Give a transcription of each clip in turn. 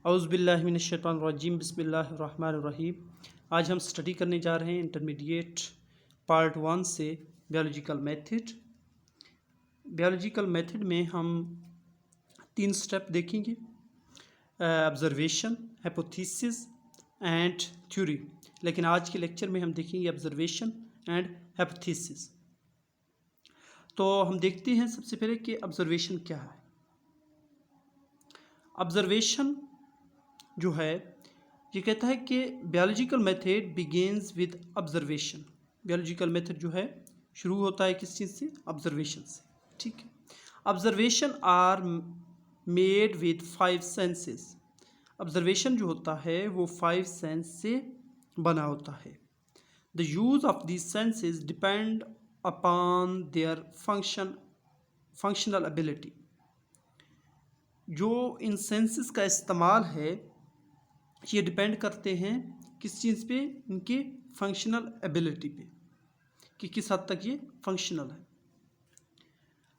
औज़ुबिल्लाहिमिनश्शैतानिर्रजीम बिस्मिल्लाहिर्रहमानिर्रहीम। आज हम स्टडी करने जा रहे हैं इंटरमीडिएट पार्ट 1 से बायोलॉजिकल मेथड। बायोलॉजिकल मेथड में हम 3 स्टेप देखेंगे: ऑब्जर्वेशन, हाइपोथेसिस एंड थ्योरी। लेकिन आज के लेक्चर में हम देखेंगे ऑब्जर्वेशन एंड हाइपोथेसिस। तो हम देखते हैं सबसे पहले कि ऑब्जर्वेशन क्या है। ऑब्जर्वेशन जो है ये कहता है कि biological method begins with observation. Biological method जो है शुरू होता है किस चीज़ से? ऑब्जर्वेशन से। ठीक है। Observation are made with 5 senses. Observation जो होता है वो 5 सेंस से बना होता है। The use of these senses depend upon their functional ability. जो इन सेंसेस का इस्तेमाल है ये डिपेंड करते हैं किस चीज़ पे? इनके फंक्शनल एबिलिटी पे, कि किस हद तक ये फंक्शनल है।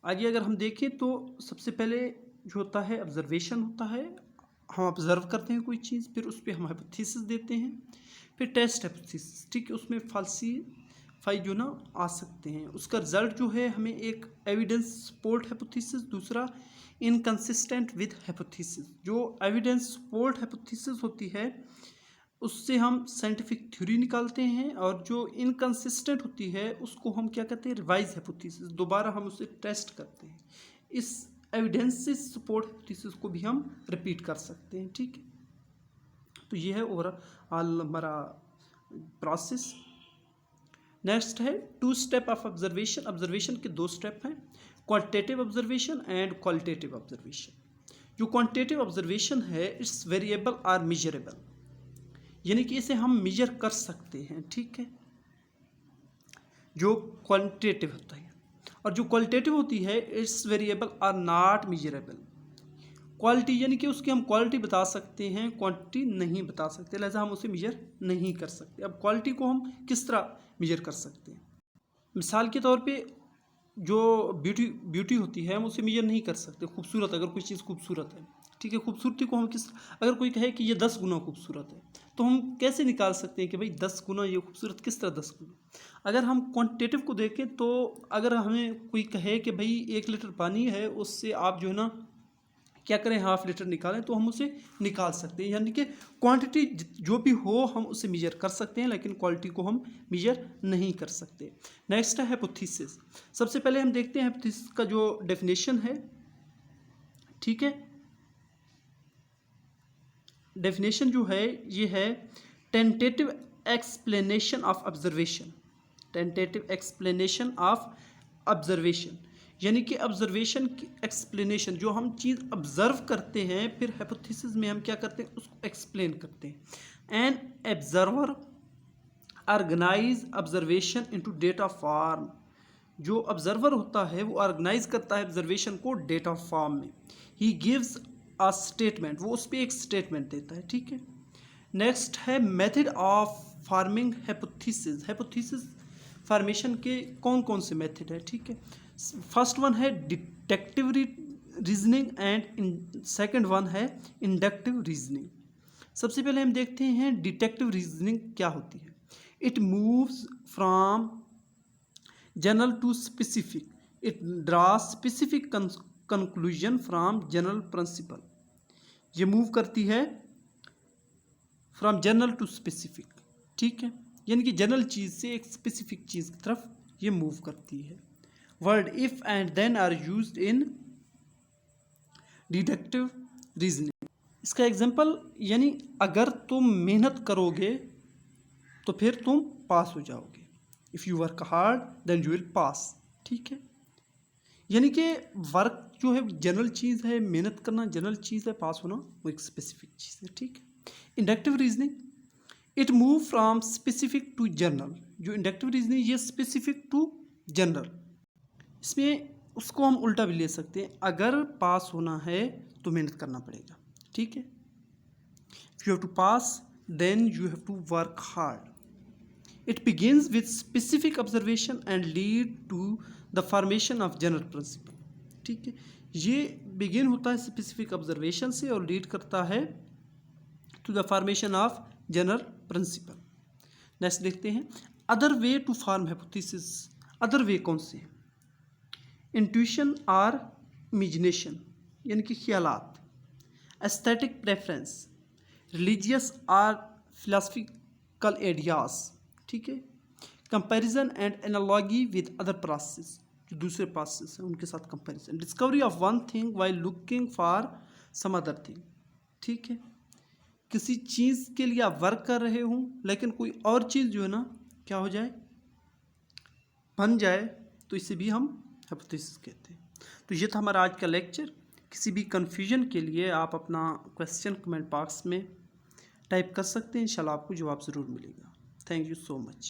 आगे अगर हम देखें तो सबसे पहले जो होता है ऑब्जर्वेशन होता है, हम ऑब्जर्व करते हैं कोई चीज़, फिर उस पर हम हाइपोथेसिस देते हैं, फिर टेस्ट हाइपोथेसिस। ठीक है, उसमें फाल्सीफाई जो ना आ सकते हैं। उसका रिजल्ट जो है हमें एक एविडेंस सपोर्ट हाइपोथेसिस, दूसरा इनकंसिस्टेंट विद हाइपोथेसिस। जो एविडेंस सपोर्ट हाइपोथेसिस होती है उससे हम साइंटिफिक थ्योरी निकालते हैं, और जो इनकंसिस्टेंट होती है उसको हम क्या कहते हैं? Revise hypothesis. दोबारा हम उसे टेस्ट करते हैं। इस एविडेंस से सपोर्ट हाइपोथेसिस को भी हम रिपीट कर सकते हैं। ठीक है, तो ये है ओवरऑल हमारा प्रोसेस। नेक्स्ट है 2 स्टेप ऑफ ऑब्जर्वेशन। ऑब्जर्वेशन के 2 स्टेप हैं, quantitative observation and qualitative observation. जो क्वांटिटेटिव ऑब्जर्वेशन है इट्स वेरिएबल आर मेजरेबल, यानी कि इसे हम मेजर कर सकते हैं। ठीक है, जो क्वांटिटेटिव होता है। और जो क्वालिटेटिव होती है its variable are not measurable. Quality यानी कि उसकी हम क्वालिटी बता सकते हैं, क्वांटिटी नहीं बता सकते, लिहाजा हम उसे मेजर नहीं कर सकते। अब क्वालिटी को हम किस तरह मेजर कर सकते हैं? मिसाल के तौर पे जो ब्यूटी होती है हम उसे मेजर नहीं कर सकते। खूबसूरत, अगर कोई चीज़ खूबसूरत है, ठीक है, खूबसूरती को हम अगर कोई कहे कि ये 10 गुना खूबसूरत है, तो हम कैसे निकाल सकते हैं कि भाई 10 गुना ये खूबसूरत? किस तरह 10 गुना? अगर हम क्वांटिटेटिव को देखें तो अगर हमें कोई कहे कि भाई 1 लीटर पानी है, उससे आप जो है ना क्या करें, ½ लीटर निकालें, तो हम उसे निकाल सकते हैं। यानी कि क्वांटिटी जो भी हो हम उसे मेजर कर सकते हैं, लेकिन क्वालिटी को हम मेजर नहीं कर सकते। नेक्स्ट है हाइपोथेसिस। सबसे पहले हम देखते हैं हाइपोथेसिस का जो डेफिनेशन है। ठीक है, डेफिनेशन जो है ये है tentative explanation of observation. Tentative explanation of observation यानी कि ऑब्जर्वेशन की एक्सप्लेनेशन, जो हम चीज़ ऑब्जर्व करते हैं फिर हाइपोथेसिस में हम क्या करते हैं? उसको एक्सप्लेन करते हैं। An observer organize observation into data form. जो ऑब्जर्वर होता है वो ऑर्गेनाइज करता है ऑब्जर्वेशन को डेटा फॉर्म में। ही गिव्स अ स्टेटमेंट, वो उस पर एक स्टेटमेंट देता है। ठीक है। नेक्स्ट है method of farming hypothesis. Hypothesis formation के कौन कौन से मेथड है? ठीक है, फर्स्ट वन है deductive reasoning and second one है इंडक्टिव रीजनिंग। सबसे पहले हम देखते हैं डिडक्टिव रीजनिंग क्या होती है। It moves from general to specific. It draw specific conclusion from general principle. ये मूव करती है फ्रॉम जनरल टू स्पेसिफिक। ठीक है, यानी कि जनरल चीज़ से एक स्पेसिफिक चीज़ की तरफ ये मूव करती है। Word if and then are used in deductive reasoning. इसका एग्जांपल यानी अगर तुम मेहनत करोगे तो फिर तुम पास हो जाओगे। If you work hard then you will pass. ठीक है, यानी कि वर्क जो है जनरल चीज़ है, मेहनत करना जनरल चीज़ है, पास होना वो एक स्पेसिफिक चीज़ है। ठीक है। Inductive reasoning, it move from specific to general. जो इंडक्टिव रीजनिंग ये स्पेसिफिक टू जनरल। इसमें उसको हम उल्टा भी ले सकते हैं, अगर पास होना है तो मेहनत करना पड़ेगा। ठीक है, if you have to pass then you have to work hard. It begins with specific observation and lead to the formation of general principle. ठीक है, ये बिगिन होता है स्पेसिफिक ऑब्जर्वेशन से और लीड करता है to the formation of general principle. Next देखते हैं other way to form hypothesis. Other way कौन से हैं? इंट्यूशन और इमेजिनेशन यानी कि ख्यालात, एस्थेटिक प्रेफरेंस, रिलीजियस और फिलोसफिकल आइडियाज, ठीक है, comparison and analogy with other process, जो दूसरे प्रोसेस हैं उनके साथ comparison, discovery of one thing while looking for some other thing, ठीक है, किसी चीज़ के लिए आप वर्क कर रहे हो लेकिन कोई और चीज़ जो है ना क्या हो जाए, बन जाए, तो इसे भी हम हाइपोथेसिस कहते हैं। तो ये था हमारा आज का लेक्चर। किसी भी कन्फ्यूजन के लिए आप अपना क्वेश्चन कमेंट बॉक्स में टाइप कर सकते हैं, इंशाल्लाह आपको जवाब ज़रूर मिलेगा। Thank you so much.